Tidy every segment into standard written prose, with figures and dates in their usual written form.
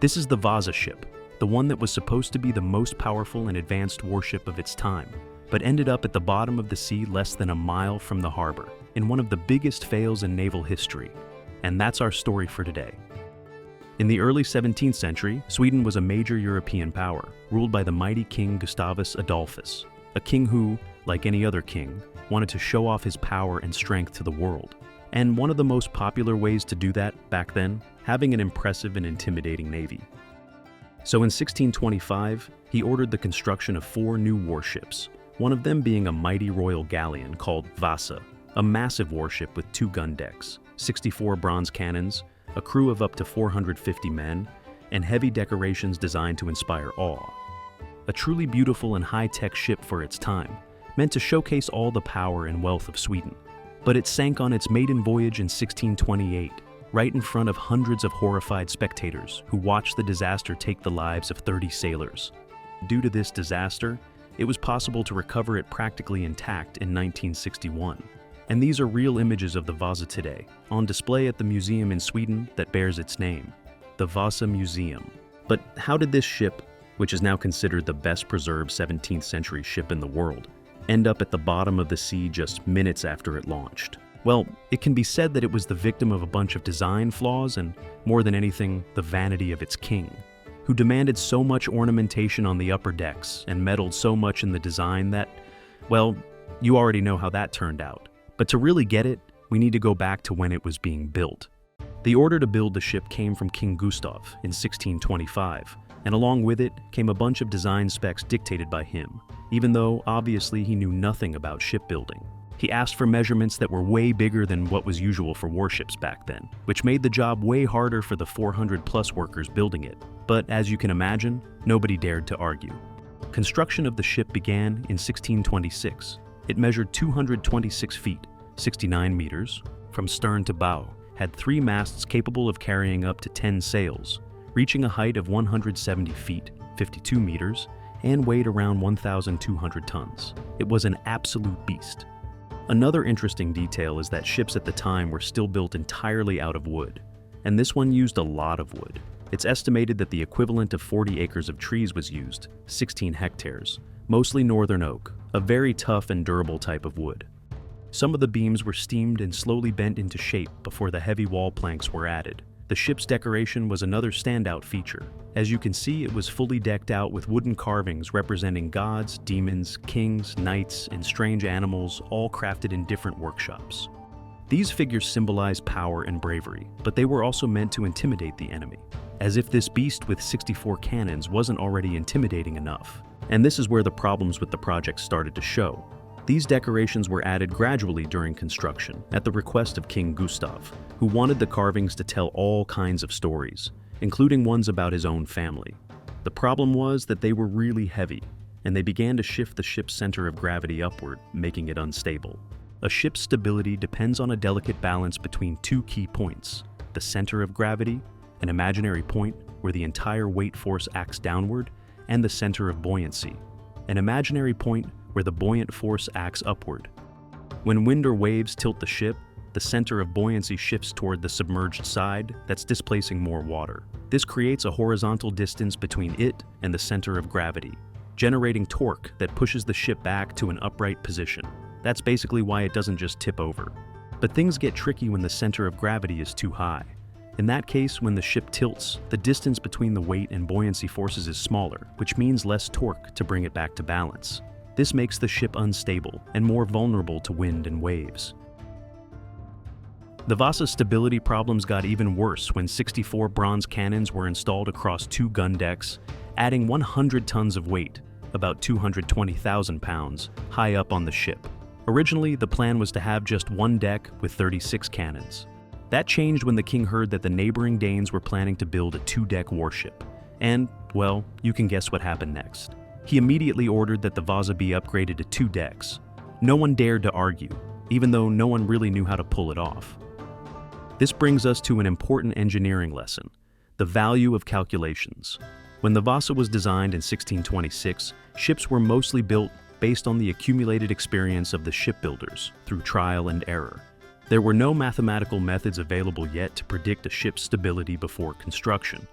This is the Vasa ship, the one that was supposed to be the most powerful and advanced warship of its time, but ended up at the bottom of the sea less than a mile from the harbor, in one of the biggest fails in naval history. And that's our story for today. In the early 17th century, Sweden was a major European power, ruled by the mighty King Gustavus Adolphus, a king who, like any other king, wanted to show off his power and strength to the world. And one of the most popular ways to do that back then, having an impressive and intimidating navy. So in 1625, he ordered the construction of 4 new warships, one of them being a mighty royal galleon called Vasa, a massive warship with 2 gun decks, 64 bronze cannons, a crew of up to 450 men, and heavy decorations designed to inspire awe. A truly beautiful and high-tech ship for its time, meant to showcase all the power and wealth of Sweden. But it sank on its maiden voyage in 1628, right in front of hundreds of horrified spectators who watched the disaster take the lives of 30 sailors. Due to this disaster, it was possible to recover it practically intact in 1961. And these are real images of the Vasa today, on display at the museum in Sweden that bears its name, the Vasa Museum. But how did this ship, which is now considered the best preserved 17th century ship in the world, end up at the bottom of the sea just minutes after it launched? Well, it can be said that it was the victim of a bunch of design flaws and, more than anything, the vanity of its king, who demanded so much ornamentation on the upper decks and meddled so much in the design that, well, you already know how that turned out. But to really get it, we need to go back to when it was being built. The order to build the ship came from King Gustav in 1625, and along with it came a bunch of design specs dictated by him, even though obviously he knew nothing about shipbuilding. He asked for measurements that were way bigger than what was usual for warships back then, which made the job way harder for the 400+ workers building it. But as you can imagine, nobody dared to argue. Construction of the ship began in 1626. It measured 226 feet, 69 meters, from stern to bow, had 3 masts capable of carrying up to 10 sails, reaching a height of 170 feet, 52 meters, and weighed around 1,200 tons. It was an absolute beast. Another interesting detail is that ships at the time were still built entirely out of wood, and this one used a lot of wood. It's estimated that the equivalent of 40 acres of trees was used, 16 hectares, mostly northern oak, a very tough and durable type of wood. Some of the beams were steamed and slowly bent into shape before the heavy wall planks were added. The ship's decoration was another standout feature. As you can see, it was fully decked out with wooden carvings representing gods, demons, kings, knights, and strange animals, all crafted in different workshops. These figures symbolize power and bravery, but they were also meant to intimidate the enemy, as if this beast with 64 cannons wasn't already intimidating enough. And this is where the problems with the project started to show. These decorations were added gradually during construction, at the request of King Gustav, who wanted the carvings to tell all kinds of stories, including ones about his own family. The problem was that they were really heavy, and they began to shift the ship's center of gravity upward, making it unstable. A ship's stability depends on a delicate balance between 2 key points: the center of gravity, an imaginary point where the entire weight force acts downward, and the center of buoyancy, an imaginary point where the buoyant force acts upward. When wind or waves tilt the ship, the center of buoyancy shifts toward the submerged side that's displacing more water. This creates a horizontal distance between it and the center of gravity, generating torque that pushes the ship back to an upright position. That's basically why it doesn't just tip over. But things get tricky when the center of gravity is too high. In that case, when the ship tilts, the distance between the weight and buoyancy forces is smaller, which means less torque to bring it back to balance. This makes the ship unstable and more vulnerable to wind and waves. The Vasa's stability problems got even worse when 64 bronze cannons were installed across 2 gun decks, adding 100 tons of weight, about 220,000 pounds, high up on the ship. Originally, the plan was to have just 1 deck with 36 cannons. That changed when the king heard that the neighboring Danes were planning to build a 2-deck warship. And, well, you can guess what happened next. He immediately ordered that the Vasa be upgraded to 2 decks. No one dared to argue, even though no one really knew how to pull it off. This brings us to an important engineering lesson: the value of calculations. When the Vasa was designed in 1626, ships were mostly built based on the accumulated experience of the shipbuilders through trial and error. There were no mathematical methods available yet to predict a ship's stability before construction,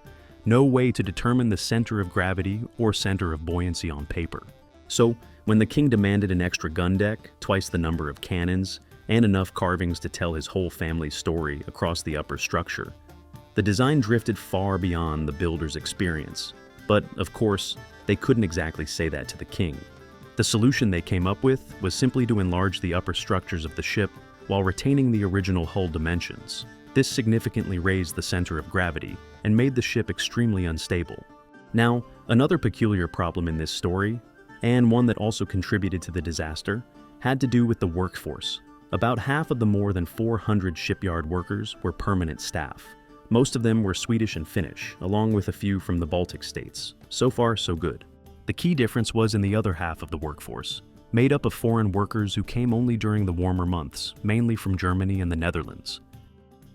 No way to determine the center of gravity or center of buoyancy on paper. So, when the king demanded an extra gun deck, twice the number of cannons, and enough carvings to tell his whole family's story across the upper structure, the design drifted far beyond the builder's experience. But, of course, they couldn't exactly say that to the king. The solution they came up with was simply to enlarge the upper structures of the ship while retaining the original hull dimensions. This significantly raised the center of gravity and made the ship extremely unstable. Now, another peculiar problem in this story, and one that also contributed to the disaster, had to do with the workforce. About half of the more than 400 shipyard workers were permanent staff. Most of them were Swedish and Finnish, along with a few from the Baltic states. So far, so good. The key difference was in the other half of the workforce, made up of foreign workers who came only during the warmer months, mainly from Germany and the Netherlands.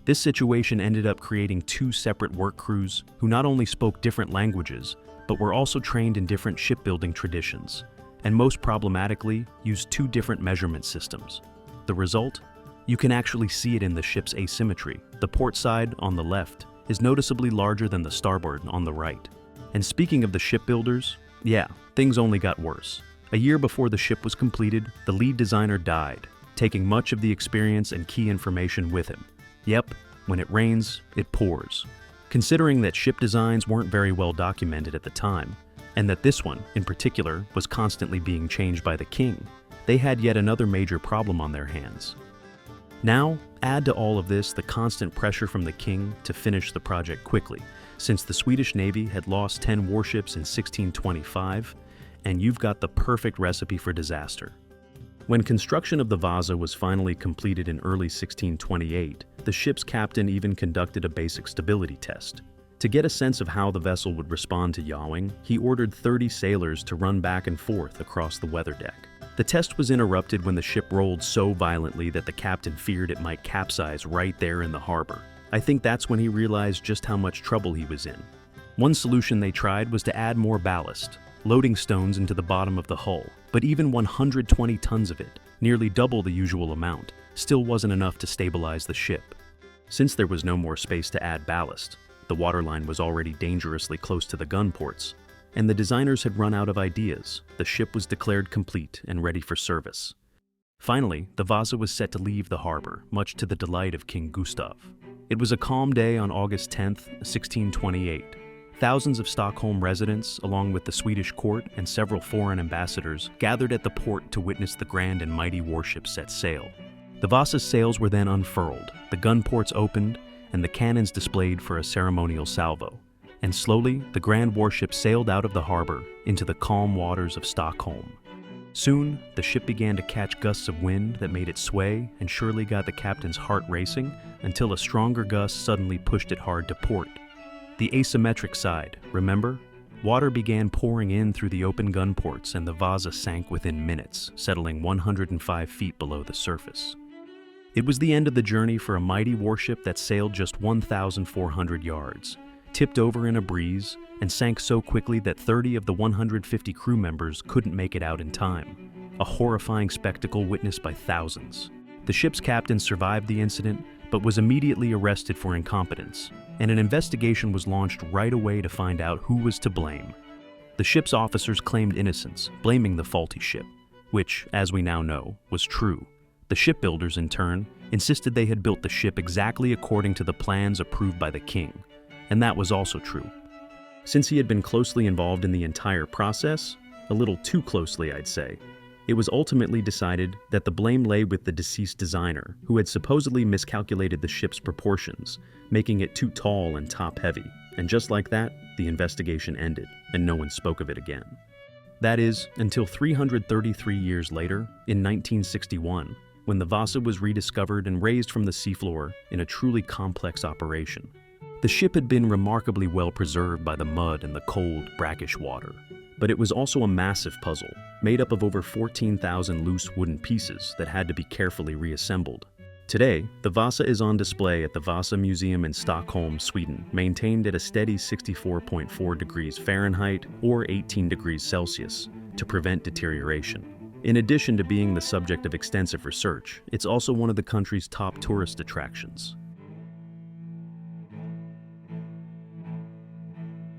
This situation ended up creating two separate work crews who not only spoke different languages, but were also trained in different shipbuilding traditions, and most problematically, used two different measurement systems. The result? You can actually see it in the ship's asymmetry. The port side, on the left, is noticeably larger than the starboard on the right. And speaking of the shipbuilders, yeah, things only got worse. A year before the ship was completed, the lead designer died, taking much of the experience and key information with him. Yep, when it rains, it pours. Considering that ship designs weren't very well documented at the time, and that this one, in particular, was constantly being changed by the king, they had yet another major problem on their hands. Now, add to all of this the constant pressure from the king to finish the project quickly, since the Swedish Navy had lost 10 warships in 1625, and you've got the perfect recipe for disaster. When construction of the Vasa was finally completed in early 1628, the ship's captain even conducted a basic stability test. To get a sense of how the vessel would respond to yawing, he ordered 30 sailors to run back and forth across the weather deck. The test was interrupted when the ship rolled so violently that the captain feared it might capsize right there in the harbor. I think that's when he realized just how much trouble he was in. One solution they tried was to add more ballast, loading stones into the bottom of the hull, but even 120 tons of it, nearly double the usual amount, still wasn't enough to stabilize the ship. Since there was no more space to add ballast, the waterline was already dangerously close to the gun ports, and the designers had run out of ideas. The ship was declared complete and ready for service. Finally, the Vasa was set to leave the harbor, much to the delight of King Gustav. It was a calm day on August 10, 1628. Thousands of Stockholm residents, along with the Swedish court and several foreign ambassadors, gathered at the port to witness the grand and mighty warship set sail. The Vasa's sails were then unfurled, the gun ports opened, and the cannons displayed for a ceremonial salvo. And slowly, the grand warship sailed out of the harbor into the calm waters of Stockholm. Soon, the ship began to catch gusts of wind that made it sway and surely got the captain's heart racing until a stronger gust suddenly pushed it hard to port. The asymmetric side, remember? Water began pouring in through the open gun ports and the Vasa sank within minutes, settling 105 feet below the surface. It was the end of the journey for a mighty warship that sailed just 1,400 yards, tipped over in a breeze, and sank so quickly that 30 of the 150 crew members couldn't make it out in time. A horrifying spectacle witnessed by thousands. The ship's captain survived the incident, but was immediately arrested for incompetence, and an investigation was launched right away to find out who was to blame. The ship's officers claimed innocence, blaming the faulty ship, which, as we now know, was true. The shipbuilders, in turn, insisted they had built the ship exactly according to the plans approved by the king, and that was also true. Since he had been closely involved in the entire process, a little too closely, I'd say, it was ultimately decided that the blame lay with the deceased designer, who had supposedly miscalculated the ship's proportions, making it too tall and top-heavy. And just like that, the investigation ended, and no one spoke of it again. That is, until 333 years later, in 1961, when the Vasa was rediscovered and raised from the seafloor in a truly complex operation. The ship had been remarkably well preserved by the mud and the cold, brackish water. But it was also a massive puzzle, made up of over 14,000 loose wooden pieces that had to be carefully reassembled. Today, the Vasa is on display at the Vasa Museum in Stockholm, Sweden, maintained at a steady 64.4 degrees Fahrenheit or 18 degrees Celsius to prevent deterioration. In addition to being the subject of extensive research, it's also one of the country's top tourist attractions.